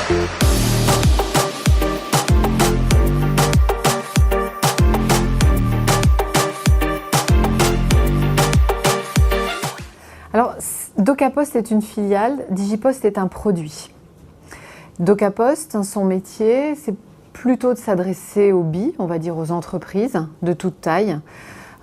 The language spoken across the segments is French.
Alors, DocaPost est une filiale, Digipost est un produit. DocaPost, son métier, c'est plutôt de s'adresser aux BI, on va dire aux entreprises de toute taille,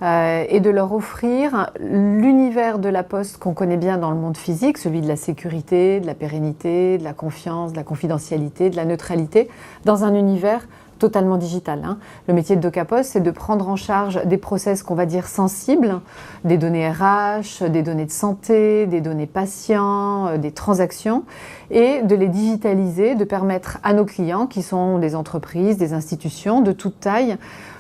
et de leur offrir l'univers de la poste qu'on connaît bien dans le monde physique, celui de la sécurité, de la pérennité, de la confiance, de la confidentialité, de la neutralité, dans un univers totalement digital. Le métier de DocaPost, c'est de prendre en charge des process qu'on va dire sensibles, des données RH, des données de santé, des données patients, des transactions, et de les digitaliser, de permettre à nos clients, qui sont des entreprises, des institutions de toute taille,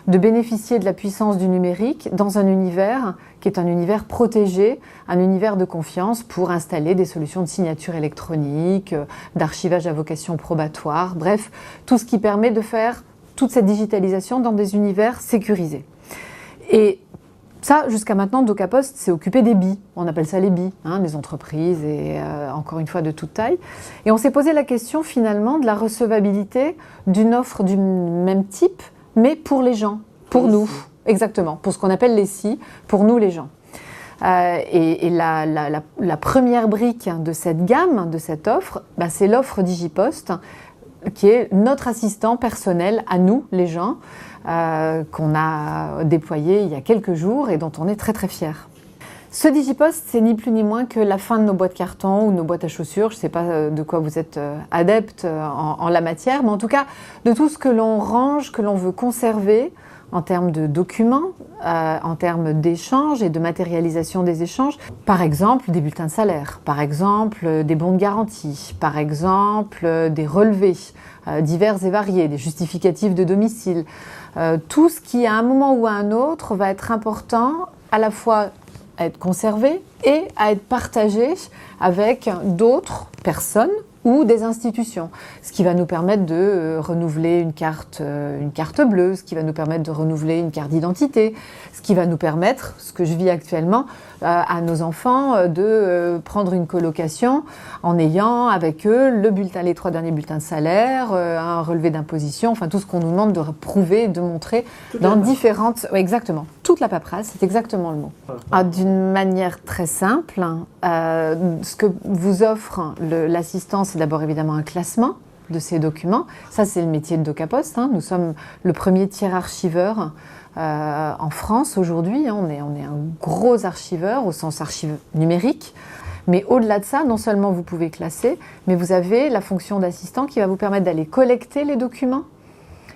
de bénéficier de la puissance du numérique dans un univers qui est un univers protégé, un univers de confiance pour installer des solutions de signature électronique, d'archivage à vocation probatoire, bref, tout ce qui permet de faire toute cette digitalisation dans des univers sécurisés. Et ça, jusqu'à maintenant, DocaPost s'est occupé des BI. On appelle ça les BI, les entreprises, et encore une fois de toute taille. Et on s'est posé la question finalement de la recevabilité d'une offre du même type, mais pour les gens, pour nous, exactement, pour ce qu'on appelle les SI, pour nous les gens. Et la première brique de cette gamme, de cette offre, c'est l'offre Digipost, qui est notre assistant personnel à nous, les gens, qu'on a déployé il y a quelques jours et dont on est très très fiers. Ce Digipost, c'est ni plus ni moins que la fin de nos boîtes carton ou nos boîtes à chaussures. Je ne sais pas de quoi vous êtes adepte en la matière, mais en tout cas de tout ce que l'on range, que l'on veut conserver en termes de documents, en termes d'échanges et de matérialisation des échanges. Par exemple, des bulletins de salaire, par exemple, des bons de garantie, par exemple, des relevés divers et variés, des justificatifs de domicile. Tout ce qui, à un moment ou à un autre, va être important à la fois à être conservé et à être partagé avec d'autres personnes ou des institutions, ce qui va nous permettre de renouveler une carte bleue, ce qui va nous permettre de renouveler une carte d'identité, ce qui va nous permettre, ce que je vis actuellement, à nos enfants de prendre une colocation en ayant avec eux les 3 derniers bulletins de salaire, un relevé d'imposition, enfin tout ce qu'on nous demande de prouver, de montrer dans différentes... Oui, exactement, toute la paperasse, c'est exactement le mot. D'une manière très simple, ce que vous offre l'assistance, c'est d'abord évidemment un classement de ces documents. Ça, c'est le métier de DocaPost. Nous sommes le premier tiers archiveur en France aujourd'hui. On est un gros archiveur au sens archive numérique. Mais au-delà de ça, non seulement vous pouvez classer, mais vous avez la fonction d'assistant qui va vous permettre d'aller collecter les documents.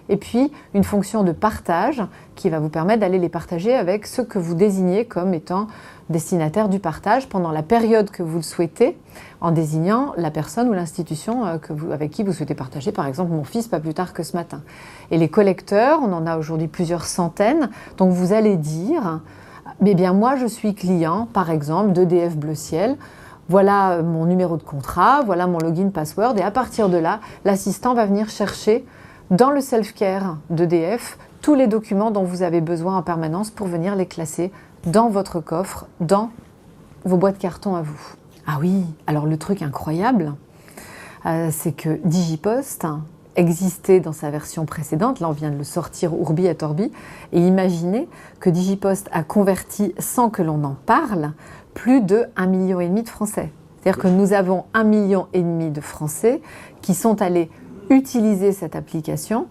Et puis, une fonction de partage qui va vous permettre d'aller les partager avec ceux que vous désignez comme étant destinataires du partage pendant la période que vous le souhaitez, en désignant la personne ou l'institution avec qui vous souhaitez partager, par exemple mon fils, pas plus tard que ce matin. Et les collecteurs, on en a aujourd'hui plusieurs centaines, donc vous allez dire, mais bien moi je suis client, par exemple, d'EDF Bleu Ciel, voilà mon numéro de contrat, voilà mon login password, et à partir de là, l'assistant va venir chercher dans le self-care d'EDF tous les documents dont vous avez besoin en permanence pour venir les classer dans votre coffre, dans vos boîtes carton à vous. Ah oui, alors le truc incroyable, c'est que Digipost existait dans sa version précédente, là on vient de le sortir Urbi et Orbi, et imaginez que Digipost a converti, sans que l'on en parle, plus de 1,5 million de Français. C'est-à-dire que nous avons 1,5 million de Français qui sont allés utiliser cette application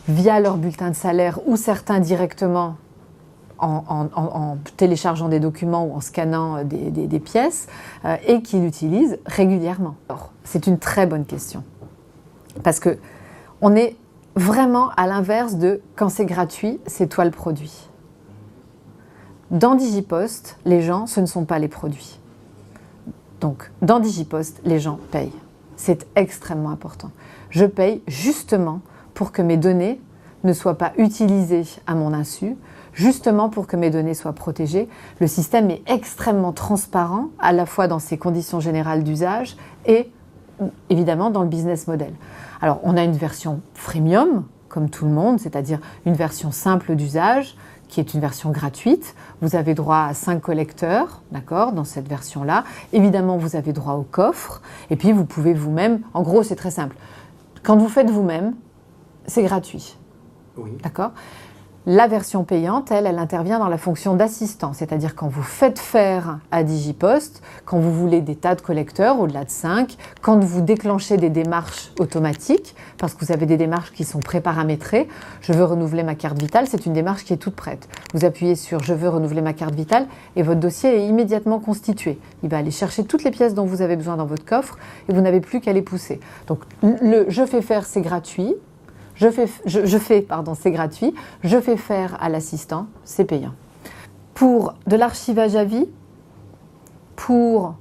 via leur bulletin de salaire ou certains directement en téléchargeant des documents ou en scannant des pièces et qui l'utilisent régulièrement. Alors, c'est une très bonne question parce que on est vraiment à l'inverse de quand c'est gratuit, c'est toi le produit. Dans Digipost, les gens, ce ne sont pas les produits. Donc, dans Digipost, les gens payent. C'est extrêmement important. Je paye justement pour que mes données ne soient pas utilisées à mon insu, justement pour que mes données soient protégées. Le système est extrêmement transparent, à la fois dans ses conditions générales d'usage et évidemment dans le business model. Alors, on a une version freemium, comme tout le monde, c'est-à-dire une version simple d'usage, qui est une version gratuite. Vous avez droit à 5 collecteurs, d'accord, dans cette version-là. Évidemment, vous avez droit au coffre. Et puis, vous pouvez vous-même... En gros, c'est très simple. Quand vous faites vous-même, c'est gratuit. Oui. D'accord ? La version payante, elle intervient dans la fonction d'assistant, c'est-à-dire quand vous faites faire à Digipost, quand vous voulez des tas de collecteurs, au-delà de 5, quand vous déclenchez des démarches automatiques, parce que vous avez des démarches qui sont préparamétrées. Je veux renouveler ma carte vitale, c'est une démarche qui est toute prête. Vous appuyez sur « Je veux renouveler ma carte vitale » et votre dossier est immédiatement constitué. Il va aller chercher toutes les pièces dont vous avez besoin dans votre coffre et vous n'avez plus qu'à les pousser. Donc le « Je fais faire » c'est gratuit. C'est gratuit. Je fais faire à l'assistant, c'est payant. Pour de l'archivage à vie, pour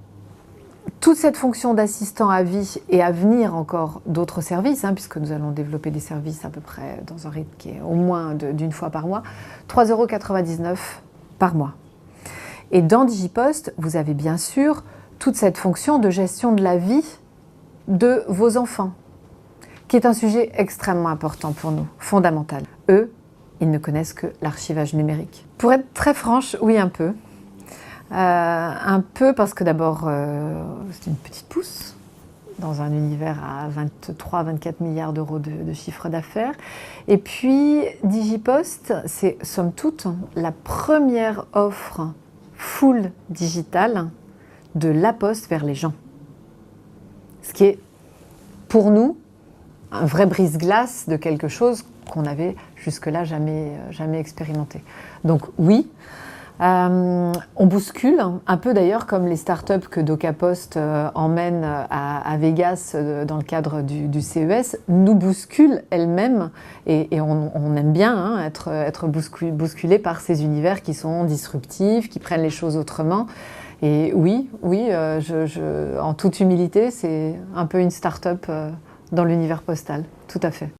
toute cette fonction d'assistant à vie et à venir encore d'autres services, puisque nous allons développer des services à peu près dans un rythme qui est au moins d'une fois par mois, 3,99 € par mois. Et dans Digipost, vous avez bien sûr toute cette fonction de gestion de la vie de vos enfants, qui est un sujet extrêmement important pour nous, fondamental. Eux, ils ne connaissent que l'archivage numérique. Pour être très franche, oui, un peu. Un peu parce que d'abord, c'est une petite pousse dans un univers à 23-24 milliards d'euros de chiffre d'affaires. Et puis, Digipost, c'est somme toute la première offre full digitale de la Poste vers les gens. Ce qui est, pour nous, un vrai brise-glace de quelque chose qu'on n'avait jusque-là jamais expérimenté. Donc oui, on bouscule, un peu d'ailleurs comme les startups que DocaPost emmène à Vegas dans le cadre du CES, nous bousculent elles-mêmes et on aime bien être bousculé par ces univers qui sont disruptifs, qui prennent les choses autrement. Et oui, en toute humilité, c'est un peu une start-up dans l'univers postal, tout à fait.